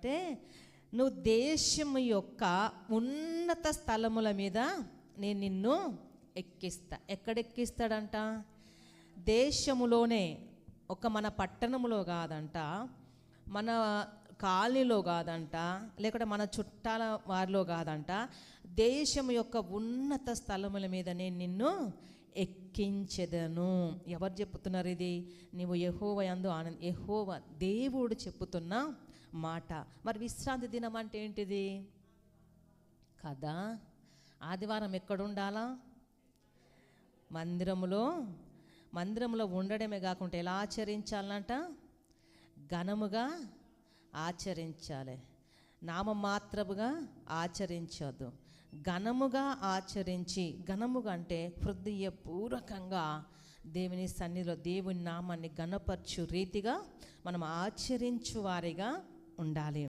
చెప్తున్నాడంటే, నువ్వు దేశము యొక్క ఉన్నత స్థలముల మీద నేను నిన్ను ఎక్కిస్తా. ఎక్కడెక్కిస్తాడంట? దేశములోనే, ఒక మన పట్టణములో కాదంట, మన కాలనీలో కాదంట, లేకుంటే మన చుట్టాల వారిలో కాదంట, దేశము యొక్క ఉన్నత స్థలముల మీద నేను నిన్ను ఎక్కించెదను. ఎవరు చెప్తున్నారు ఇది? నీవు యెహోవా యందు యెహోవా దేవుడు చెప్పుతున్న మాట. మరి విశ్రాంతి దినం అంటే ఏంటిది కదా? ఆదివారం ఎక్కడుండాలా? మందిరంలో ఉండడమే కాకుండా ఎలా ఆచరించాలంట? ఘనముగా ఆచరించాలి. నామమాత్రముగా ఆచరించొద్దు, ఘనముగా ఆచరించి, ఘనముగా అంటే హృదయపూర్వకంగా దేవుని సన్నిధిలో దేవుని నామాన్ని ఘనపరచు రీతిగా మనం ఆచరించు వారిగా ఉండాలి.